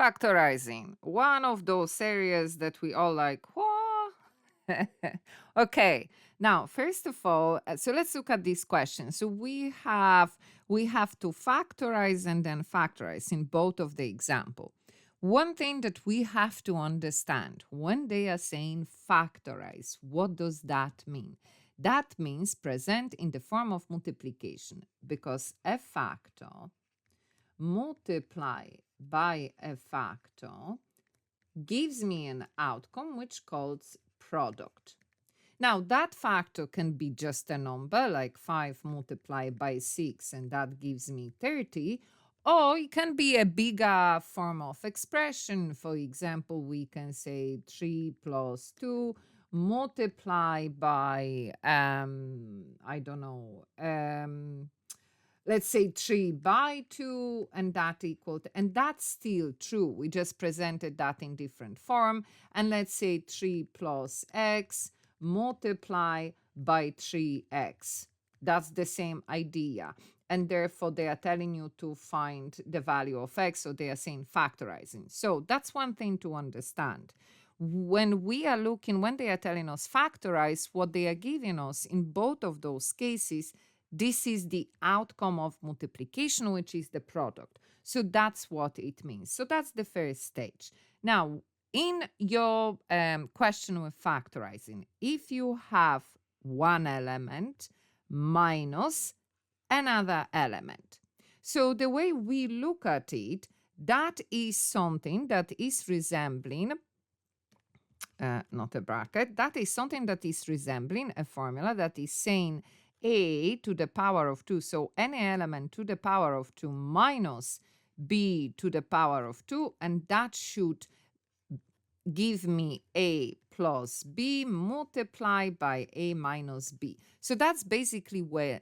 Factorising, one of those areas that we all like, what? Okay, now first of all, so let's look at this question. So we have to factorize and then factorize in both of the example. One thing that we have to understand when they are saying factorize, what does that mean? That means present in the form of multiplication, because a factor multiply by a factor gives me an outcome which calls product. Now, that factor can be just a number, like 5 multiplied by 6, and that gives me 30, or it can be a bigger form of expression. For example, we can say 3 plus 2 multiplied by, I don't know, let's say 3 by 2, and that equal to, and that's still true. We just presented that in different form. And let's say 3 plus x multiply by 3x. That's the same idea. And therefore, they are telling you to find the value of x, so they are saying factorizing. So that's one thing to understand. When we are looking, when they are telling us factorize, what they are giving us in both of those cases, this is the outcome of multiplication, which is the product. So that's what it means. So that's the first stage. Now, in your question with factorizing, if you have one element minus another element, so the way we look at it, that is something that is resembling, not a bracket, that is something that is resembling a formula that is saying a to the power of 2. So any element to the power of 2 minus b to the power of 2, and that should give me a plus b multiplied by a minus b. So that's basically where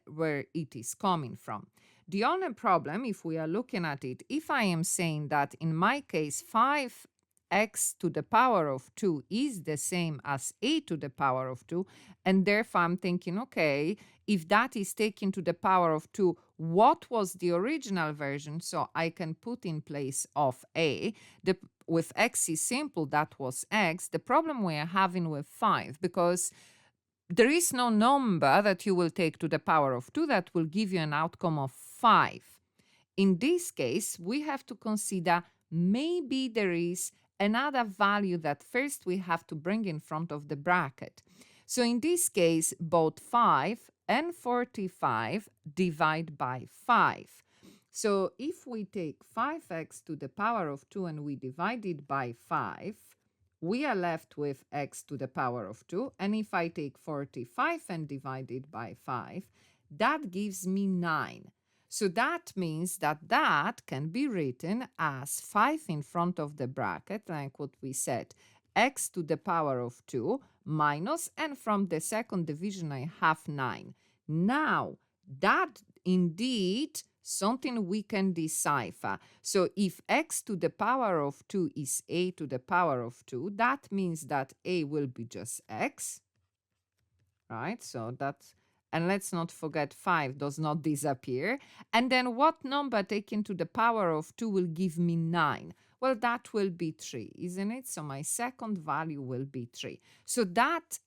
it is coming from. The only problem, if we are looking at it, if I am saying that in my case 5x to the power of 2 is the same as a to the power of 2, and therefore I'm thinking, okay, if that is taken to the power of 2, what was the original version? So I can put in place of a. With x is simple, that was x. The problem we are having with 5, because there is no number that you will take to the power of 2 that will give you an outcome of 5. In this case, we have to consider maybe there is another value that first we have to bring in front of the bracket. So in this case, both 5 and 45 divide by 5. So if we take 5x to the power of 2 and we divide it by 5, we are left with x to the power of 2. And if I take 45 and divide it by 5, that gives me 9. So that means that that can be written as 5 in front of the bracket, like what we said, x to the power of 2 minus, and from the second division I have 9. Now, that indeed something we can decipher. So if x to the power of 2 is a to the power of 2, that means that a will be just x, right? So that's, and let's not forget 5 does not disappear. And then what number taken to the power of 2 will give me 9? Well, that will be 3, isn't it? So my second value will be 3. So that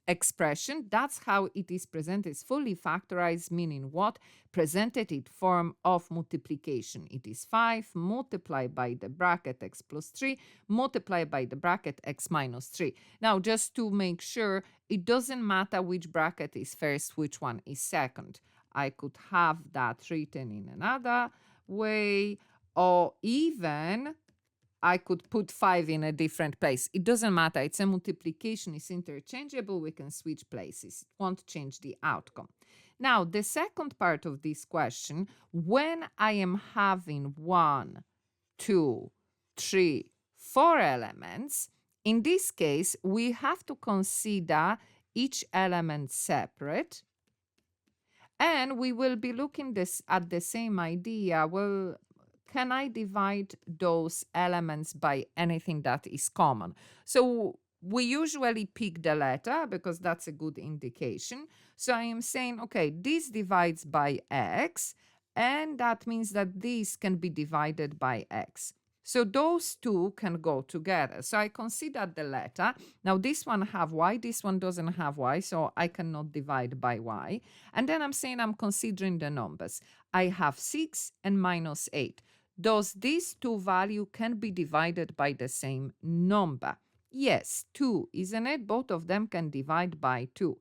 expression, that's how it is presented. It's fully factorized, meaning what? Presented in form of multiplication. It is 5 multiplied by the bracket x plus 3 multiplied by the bracket x minus 3. Now, just to make sure, it doesn't matter which bracket is first, which one is second. I could have that written in another way, or even I could put 5 in a different place. It doesn't matter. It's a multiplication. It's interchangeable. We can switch places. It won't change the outcome. Now, the second part of this question, when I am having 1, 2, 3, 4 elements, in this case, we have to consider each element separate. And we will be looking at the same idea. Well, can I divide those elements by anything that is common? So we usually pick the letter because that's a good indication. So I am saying, okay, this divides by x, and that means that this can be divided by x. So those two can go together. So I consider the letter. Now this one have y, this one doesn't have y, so I cannot divide by y. And then I'm saying I'm considering the numbers. I have 6 and minus 8. Does these two values can be divided by the same number? Yes, 2, isn't it? Both of them can divide by 2.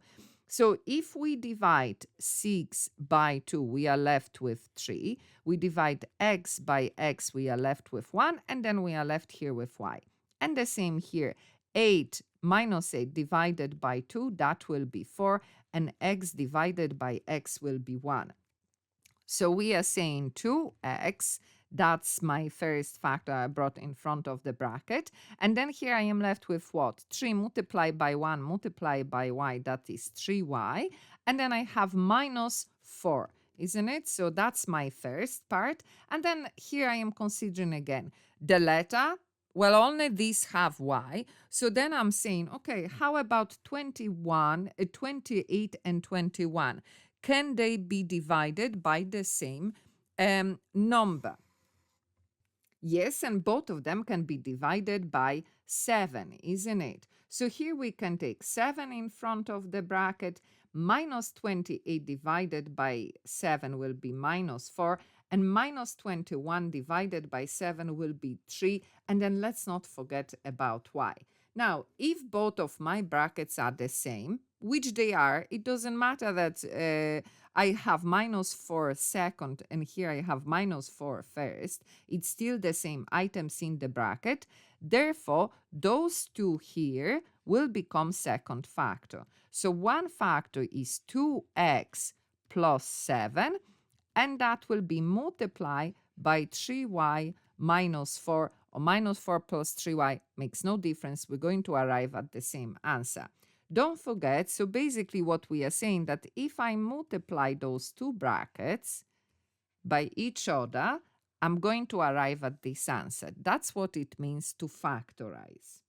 So if we divide 6 by 2, we are left with 3. We divide x by x, we are left with 1, and then we are left here with y. And the same here. 8 minus 8 divided by 2, that will be 4, and x divided by x will be 1. So we are saying 2x, that's my first factor I brought in front of the bracket. And then here I am left with what? 3 multiplied by 1 multiplied by y, that is 3y. And then I have minus 4, isn't it? So that's my first part. And then here I am considering again the letter. Well, only these have y. So then I'm saying, okay, how about 28 and 21? Can they be divided by the same number? Yes, and both of them can be divided by 7, isn't it? So here we can take 7 in front of the bracket, minus 28 divided by 7 will be minus 4, and minus 21 divided by 7 will be 3, and then let's not forget about y. Now, if both of my brackets are the same, which they are, it doesn't matter that I have minus 4 second and here I have minus 4 first. It's still the same items in the bracket. Therefore, those two here will become second factor. So one factor is 2x plus 7, and that will be multiplied by 3y minus 4, or minus 4 plus 3y makes no difference. We're going to arrive at the same answer. Don't forget, so basically what we are saying that if I multiply those two brackets by each other, I'm going to arrive at this answer. That's what it means to factorize.